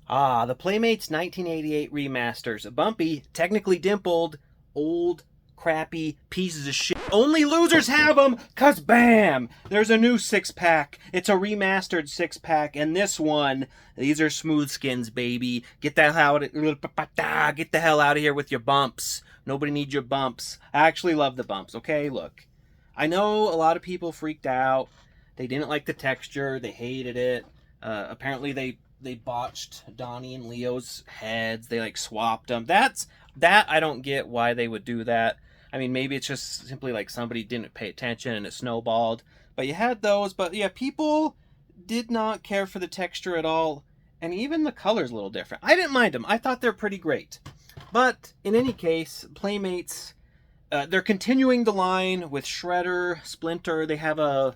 Ah, the Playmates 1988 remasters. Bumpy, technically dimpled, old, crappy pieces of shit. Only losers have them, cause bam! There's a new six-pack. It's a remastered six-pack, and this one, these are smooth skins, baby. Get the hell out of here with your bumps. Nobody needs your bumps. I actually love the bumps, okay? Look. I know a lot of people freaked out. They didn't like the texture. They hated it. Apparently they botched Donnie and Leo's heads. They like swapped them. That I don't get why they would do that. I mean, maybe it's just simply like somebody didn't pay attention and it snowballed. But you had those. But yeah, people did not care for the texture at all. And even the color's a little different. I didn't mind them. I thought they're pretty great. But in any case, Playmates, they're continuing the line with Shredder, Splinter. They have a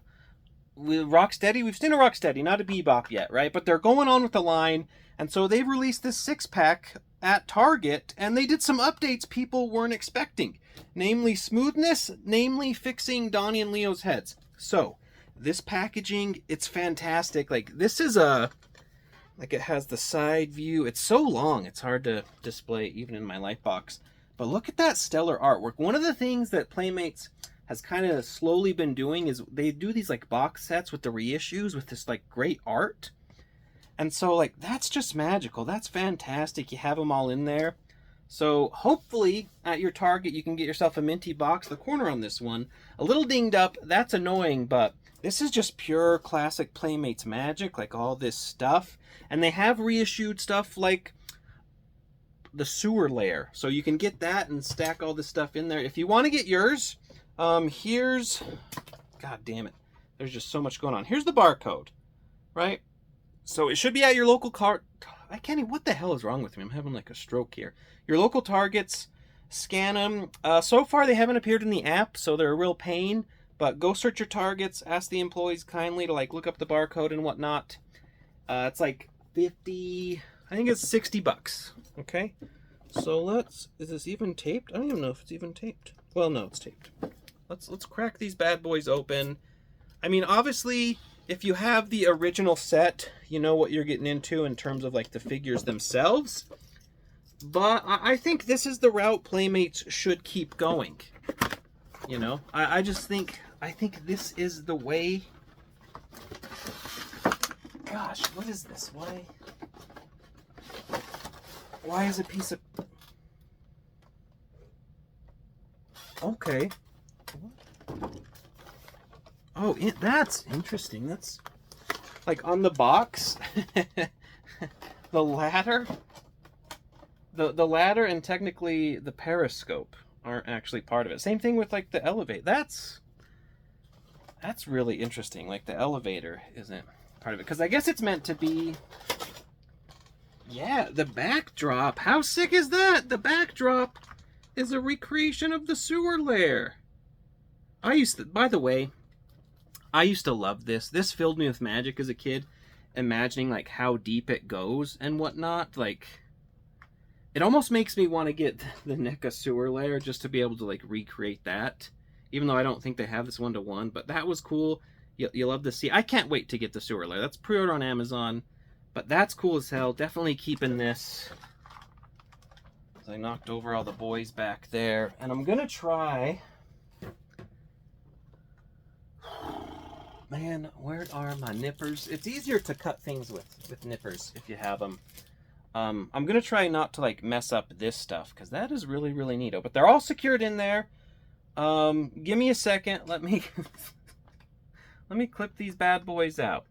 with Rocksteady. We've seen a Rocksteady, not a Bebop yet, right? But they're going on with the line, and so they've released this six-pack at Target, and they did some updates people weren't expecting, namely smoothness, namely fixing Donnie and Leo's heads. So this packaging, it's fantastic. Like this is like it has the side view. It's so long, it's hard to display even in my light box. But look at that stellar artwork. One of the things that Playmates has kind of slowly been doing is they do these like box sets with the reissues with this like great art. And so like that's just magical. That's fantastic. You have them all in there. So hopefully at your Target you can get yourself a minty box. The corner on this one, a little dinged up. That's annoying, but this is just pure classic Playmates magic, like all this stuff. And they have reissued stuff like the sewer layer. So you can get that and stack all this stuff in there. If you want to get yours, here's, god damn it, there's just so much going on. Here's the barcode, right? So it should be at your local I can't even, what the hell is wrong with me? I'm having like a stroke here. Your local Targets, scan them. So far they haven't appeared in the app, so they're a real pain, but go search your Targets, ask the employees kindly to like look up the barcode and whatnot. It's like 50, I think it's 60 bucks, okay? So is this even taped? I don't even know if it's even taped. Well, no, it's taped. Let's crack these bad boys open. I mean, obviously, if you have the original set, you know what you're getting into in terms of like the figures themselves. But I think this is the route Playmates should keep going. You know, I think this is the way. Gosh, what is this? Why is a piece of... Okay. Oh, that's interesting. That's like on the box. The ladder. The ladder and technically the periscope aren't actually part of it. Same thing with like the elevator. That's really interesting. Like the elevator isn't part of it. Because I guess it's meant to be... Yeah, the backdrop. How sick is that? The backdrop is a recreation of the sewer lair. By the way, I used to love this. This filled me with magic as a kid, imagining like how deep it goes and whatnot. Like, it almost makes me want to get the NECA sewer lair just to be able to like recreate that. Even though I don't think they have this one-to-one, but that was cool. You love to see. I can't wait to get the sewer lair. That's pre-order on Amazon, but that's cool as hell. Definitely keeping this. I knocked over all the boys back there, and I'm gonna try. Man, where are my nippers? It's easier to cut things with nippers if you have them. I'm gonna try not to like mess up this stuff because that is really neato. But they're all secured in there. Give me a second. Let me let me clip these bad boys out.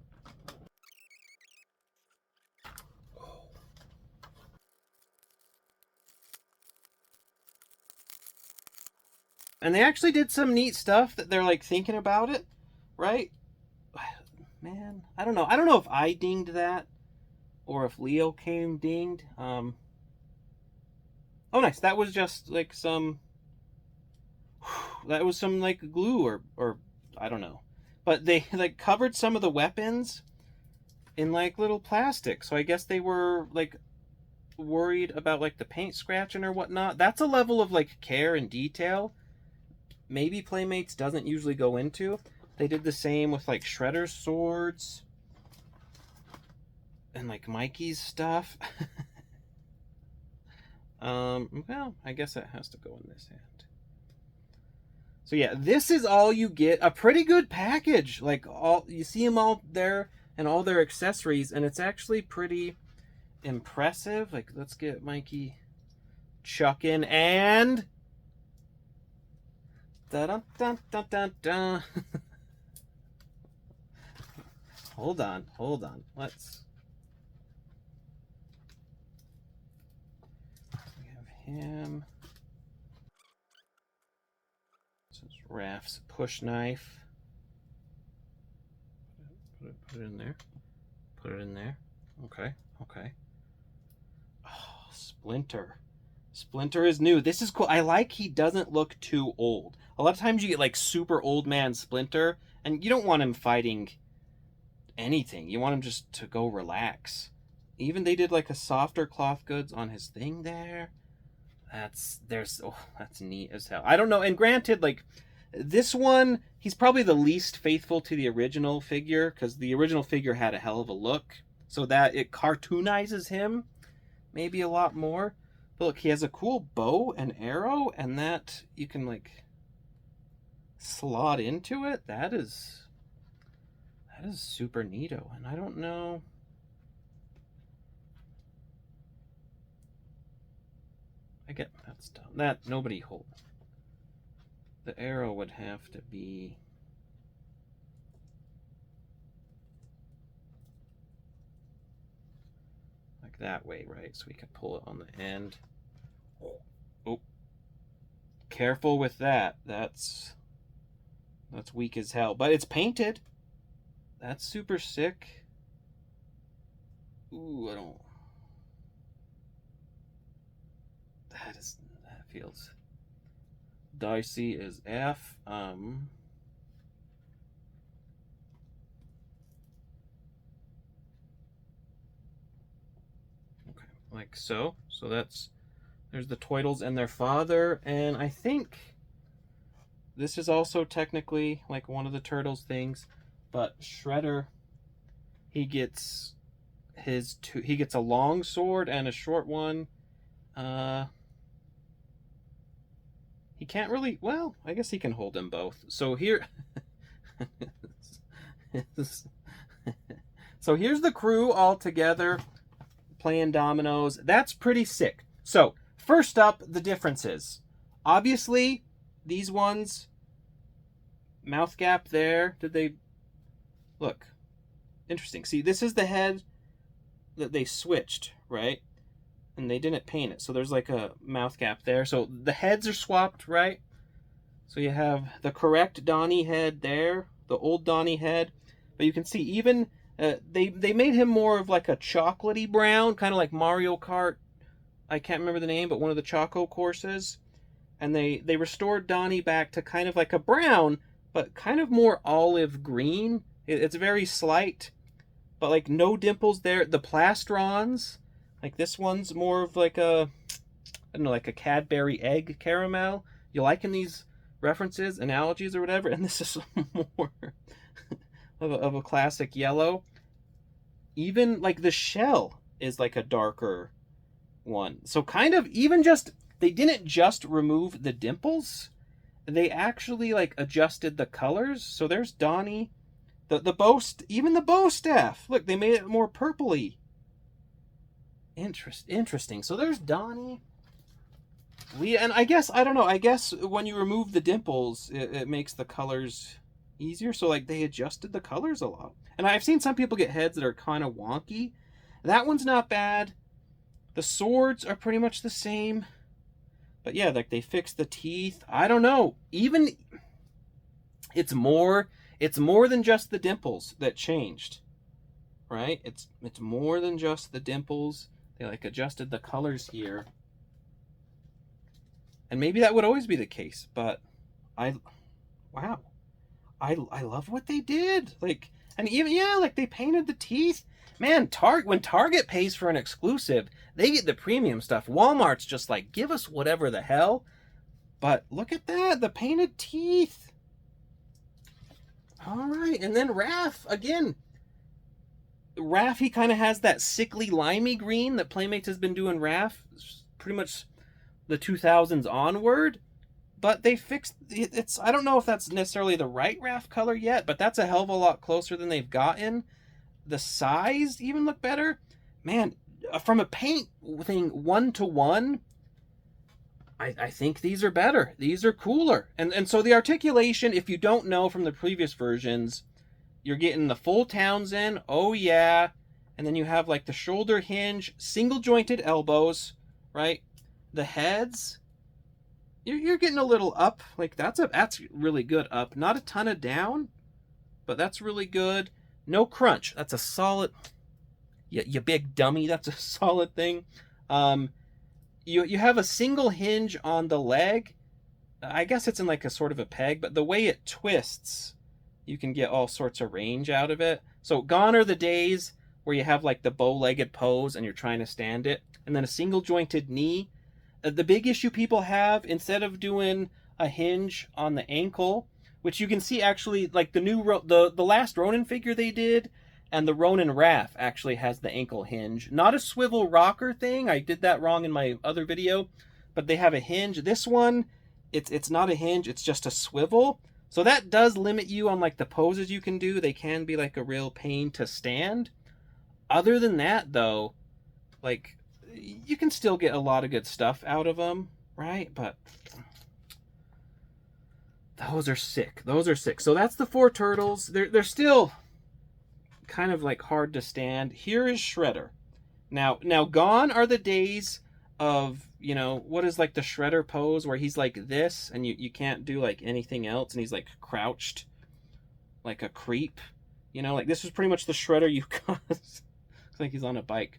And they actually did some neat stuff that they're like thinking about it, right? Man, I don't know. I don't know if I dinged that or if Leo came dinged. Oh, nice. That was just like some. That was some like glue or I don't know. But they like covered some of the weapons in like little plastic. So I guess they were like worried about like the paint scratching or whatnot. That's a level of like care and detail maybe Playmates doesn't usually go into. They did the same with like Shredder's swords and like Mikey's stuff. Well, I guess that has to go in this hand. So yeah, this is all you get. A pretty good package. Like, all you see them all there and all their accessories, and it's actually pretty impressive. Like, let's get Mikey chuck in, and dun dun dun dun dun. Hold on. Let's have him. This is Raph's push knife. Put it in there. Put it in there. Okay. Oh, Splinter. Splinter is new. This is cool. I like he doesn't look too old. A lot of times you get like super old man Splinter, and you don't want him fighting anything. You want him just to go relax. Even they did like a softer cloth goods on his thing there. That's neat as hell. I don't know. And granted, like this one, he's probably the least faithful to the original figure, because the original figure had a hell of a look. So that it cartoonizes him maybe a lot more. But look, he has a cool bow and arrow, and that you can like slot into it. That is super neato. And I don't know. I get that's dumb. That nobody hold. The arrow would have to be like that way, right? So we can pull it on the end. Oh. Careful with that. That's weak as hell. But it's painted. That's super sick. Ooh, I don't. That feels dicey as F. Okay, like so. So there's the Toidles and their father, and I think this is also technically like one of the Turtles things, but Shredder, he gets a long sword and a short one. He can't really, well, I guess he can hold them both. So here, so here's the crew all together playing dominoes. That's pretty sick. So first up, the differences. Obviously, these ones, mouth gap there. Did they look interesting? See, this is the head that they switched, right? And they didn't paint it, so there's like a mouth gap there. So the heads are swapped, right? So you have the correct Donnie head there, the old Donnie head. But you can see even they made him more of like a chocolatey brown, kind of like Mario Kart. I can't remember the name, but one of the Choco courses. And they restored Donnie back to kind of like a brown, but kind of more olive green. It's very slight, but like no dimples there. The plastrons. Like this one's more of like a, I don't know, like a Cadbury egg caramel. You liking these references, analogies, or whatever? And this is more of a classic yellow. Even like the shell is like a darker one. So kind of even just, they didn't just remove the dimples. They actually like adjusted the colors. So there's Donnie. The bow, even the bow staff. Look, they made it more purpley. Interesting. So there's Donnie. And I guess, I don't know, I guess when you remove the dimples, it makes the colors easier. So like they adjusted the colors a lot. And I've seen some people get heads that are kind of wonky. That one's not bad. The swords are pretty much the same. But yeah, like they fixed the teeth. I don't know. Even it's more than just the dimples that changed. Right? It's more than just the dimples. They like adjusted the colors here. And maybe that would always be the case, but I love what they did. Like, and even, yeah, like they painted the teeth. Man, when Target pays for an exclusive, they get the premium stuff. Walmart's just like, give us whatever the hell. But look at that, the painted teeth. All right, and then Raph, again, Raph, he kind of has that sickly limey green that Playmates has been doing Raph pretty much the 2000s onward. But they fixed it's. I don't know if that's necessarily the right Raph color yet, but that's a hell of a lot closer than they've gotten. The size even look better. Man, from a paint thing 1-to-1, I think these are better. These are cooler. And so the articulation, if you don't know from the previous versions, you're getting the full Townsend. Oh yeah. And then you have like the shoulder hinge, single jointed elbows, right? The heads, you're getting a little up. Like that's really good up. Not a ton of down, but that's really good. No crunch. That's a solid. You big dummy. That's a solid thing. You have a single hinge on the leg. I guess it's in like a sort of a peg, but the way it twists, you can get all sorts of range out of it. So gone are the days where you have like the bow-legged pose and you're trying to stand it, and then a single jointed knee. The big issue people have, instead of doing a hinge on the ankle, which you can see actually, like the last Ronin figure they did, and the Ronin Raph actually has the ankle hinge. Not a swivel rocker thing. I did that wrong in my other video, but they have a hinge. This one, it's not a hinge. It's just a swivel. So that does limit you on like the poses you can do. They can be like a real pain to stand. Other than that, though, like you can still get a lot of good stuff out of them, right? But those are sick. Those are sick. So that's the 4 turtles. They're still kind of like hard to stand. Here is Shredder. Now gone are the days of, you know, what is like the Shredder pose where he's like this and you can't do like anything else and he's like crouched like a creep. You know, like this was pretty much the Shredder you got. Looks like he's on a bike.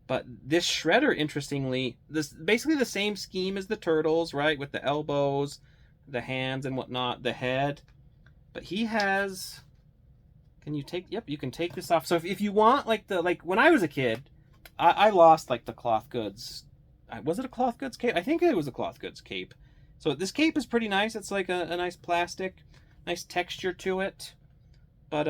But this Shredder, interestingly, this basically the same scheme as the turtles, right? With the elbows, the hands and whatnot, the head. But he has, can you take, yep, you can take this off. So if you want like when I was a kid, I lost like the cloth goods. Was it a cloth goods cape? I think it was a cloth goods cape. So this cape is pretty nice. It's like a nice plastic, nice texture to it. But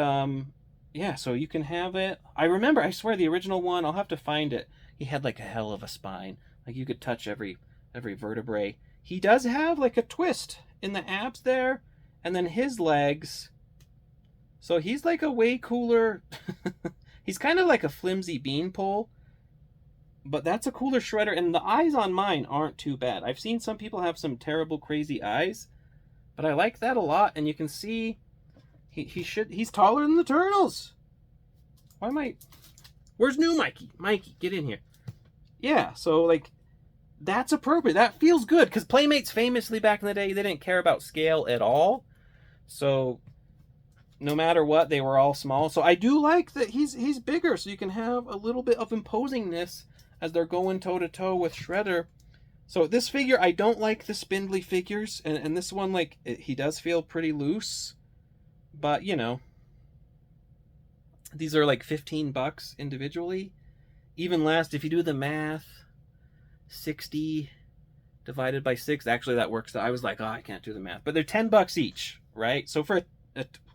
yeah, so you can have it. I remember, I swear the original one, I'll have to find it. He had like a hell of a spine. Like you could touch every vertebrae. He does have like a twist in the abs there, and then his legs. So he's like a way cooler. He's kind of like a flimsy beanpole, but that's a cooler Shredder. And the eyes on mine aren't too bad. I've seen some people have some terrible crazy eyes, but I like that a lot. And you can see he's taller than the turtles. Why am I? Where's new Mikey? Mikey, get in here. Yeah, so like that's appropriate. That feels good because Playmates famously back in the day, they didn't care about scale at all. So no matter what, they were all small. So I do like that he's bigger, so you can have a little bit of imposingness as they're going toe to toe with Shredder. So this figure, I don't like the spindly figures, and this one, like he does feel pretty loose. But you know, these are like $15 individually. Even last, if you do the math, 60 divided by 6, actually that works. I was like, oh, I can't do the math, but they're $10 each, right? So for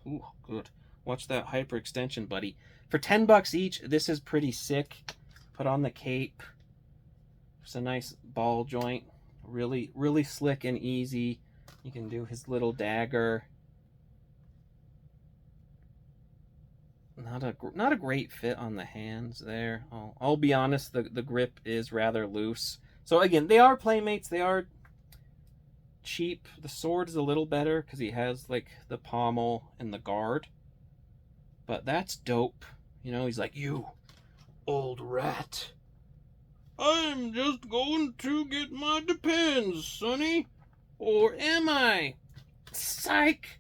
ooh, good. Watch that hyperextension, buddy. For $10 each, this is pretty sick. Put on the cape. It's a nice ball joint. Really, really slick and easy. You can do his little dagger. Not a great fit on the hands there. I'll be honest, the grip is rather loose. So again, they are Playmates. They are cheap. The sword is a little better because he has like the pommel and the guard. But that's dope. You know, he's like, you old rat. I'm just going to get my depends, sonny. Or am I? Psych!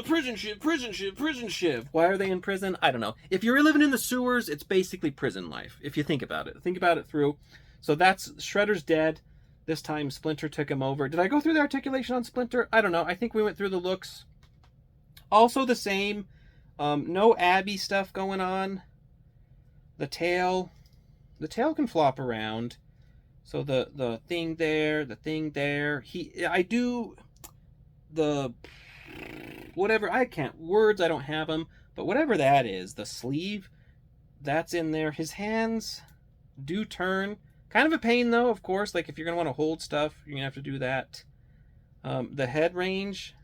Prison ship. Why are they in prison? I don't know. If you're living in the sewers, it's basically prison life. If you think about it through. So that's Shredder's dead. This time Splinter took him over. Did I go through the articulation on Splinter? I don't know. I think we went through the looks. Also the same. No Abby stuff going on. The tail can flop around. So the thing there, whatever, I don't have them, But whatever that is, the sleeve, that's in there. His hands do turn. Kind of a pain, though, of course. Like, if you're going to want to hold stuff, you're going to have to do that. The head range,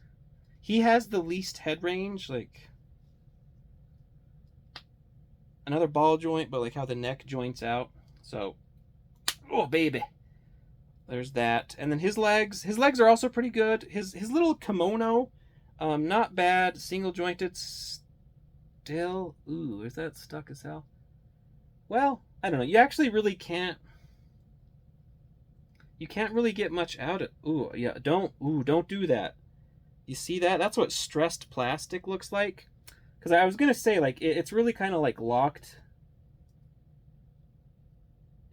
he has the least head range. Like, another ball joint, but like how the neck joints out. So, oh, baby. There's that. And then his legs are also pretty good. His little kimono, not bad. Single jointed still. Ooh, is that stuck as hell? Well, I don't know. You actually really can't. You can't really get much out of. Ooh, yeah. Don't do that. You see that? That's what stressed plastic looks like. Because I was gonna say, like, it's really kind of like locked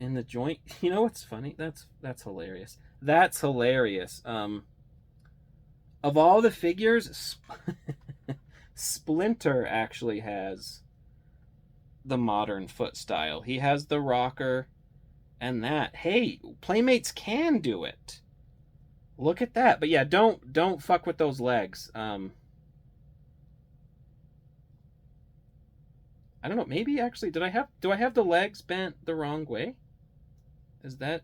in the joint. You know what's funny? That's hilarious. That's hilarious. Of all the figures, Splinter actually has the modern foot style. He has the rocker and that. Hey, Playmates can do it. Look at that. But yeah, don't fuck with those legs. I don't know. Maybe actually, do I have the legs bent the wrong way? Is that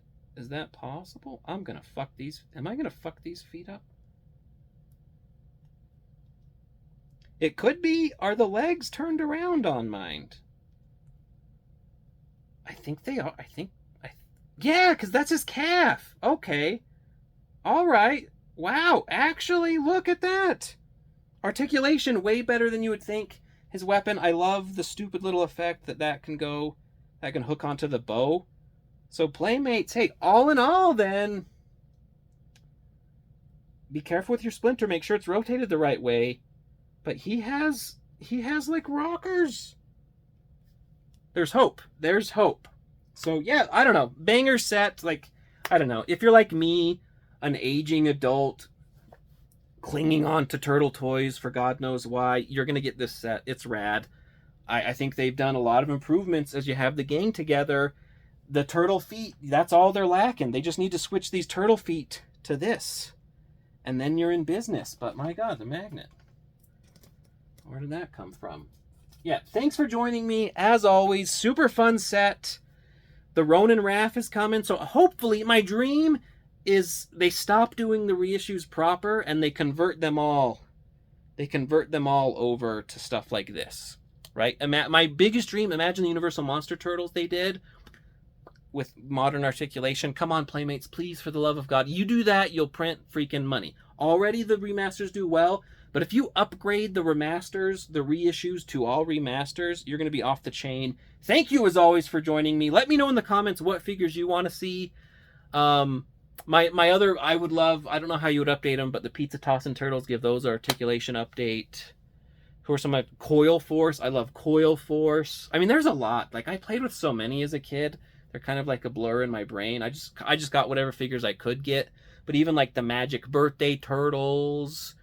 possible? I'm gonna fuck these. Am I gonna fuck these feet up? It could be. Are the legs turned around on mine? I think they are. Yeah, because that's his calf. Okay. All right. Wow. Actually, look at that. Articulation way better than you would think. His weapon, I love the stupid little effect that can hook onto the bow. So Playmates, hey, all in all then, be careful with your Splinter. Make sure it's rotated the right way. But he has like rockers. There's hope. There's hope. So yeah, I don't know. Banger set. Like, I don't know. If you're like me, an aging adult, clinging on to turtle toys for God knows why, you're going to get this set. It's rad. I think they've done a lot of improvements as you have the gang together. The turtle feet, that's all they're lacking. They just need to switch these turtle feet to this. And then you're in business. But my God, the magnet. Where did that come from? Yeah, thanks for joining me. As always, super fun set. The Ronin Raff is coming. So hopefully, my dream is they stop doing the reissues proper and they convert them all. They convert them all over to stuff like this. Right? My biggest dream, imagine the Universal Monster Turtles they did with modern articulation. Come on, Playmates, please, for the love of God. You do that, you'll print freaking money. Already the remasters do well, but if you upgrade the remasters, the reissues to all remasters, you're going to be off the chain. Thank you, as always, for joining me. Let me know in the comments what figures you want to see. My other, I would love, I don't know how you would update them, but the Pizza Tossin' Turtles, give those an articulation update. Who are some of my Coil Force? I love Coil Force. I mean, there's a lot. Like, I played with so many as a kid. They're kind of like a blur in my brain. I just got whatever figures I could get. But even like the Magic Birthday Turtles,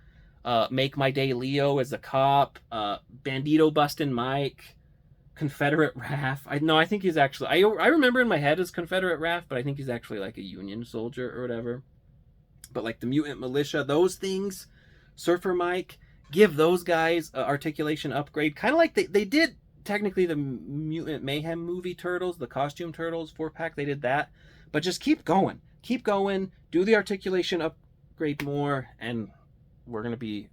Make My Day Leo as a cop, Bandito Bustin' Mike, Confederate Raph. I think he's actually, I remember in my head as Confederate Raph, but I think he's actually like a Union soldier or whatever. But like the Mutant Militia, those things, Surfer Mike, give those guys articulation upgrade. Kind of like they did technically the Mutant Mayhem movie Turtles, the costume Turtles 4-pack, they did that. But just keep going. Keep going. Do the articulation upgrade more, and we're going to be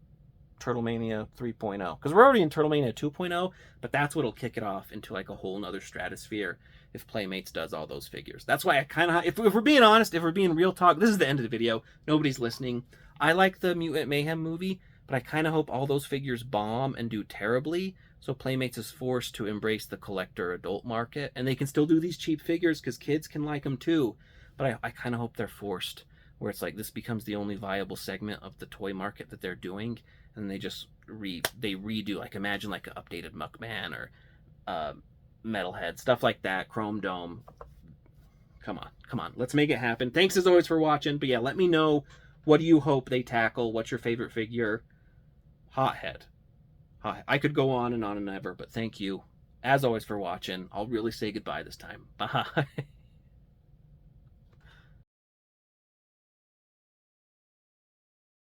Turtlemania 3.0. Because we're already in Turtlemania 2.0, but that's what'll kick it off into like a whole nother stratosphere if Playmates does all those figures. That's why I kind of, if we're being honest, if we're being real talk, this is the end of the video. Nobody's listening. I like the Mutant Mayhem movie, but I kind of hope all those figures bomb and do terribly. So Playmates is forced to embrace the collector adult market, and they can still do these cheap figures because kids can like them too. But I kind of hope they're forced, where it's like this becomes the only viable segment of the toy market that they're doing, and they just redo, like, imagine like an updated Muckman or Metalhead, stuff like that, Chrome Dome. Come on, let's make it happen. Thanks as always for watching. But yeah, let me know, what do you hope they tackle? What's your favorite figure? Hothead. I could go on and ever, but thank you, as always, for watching. I'll really say goodbye this time. Bye.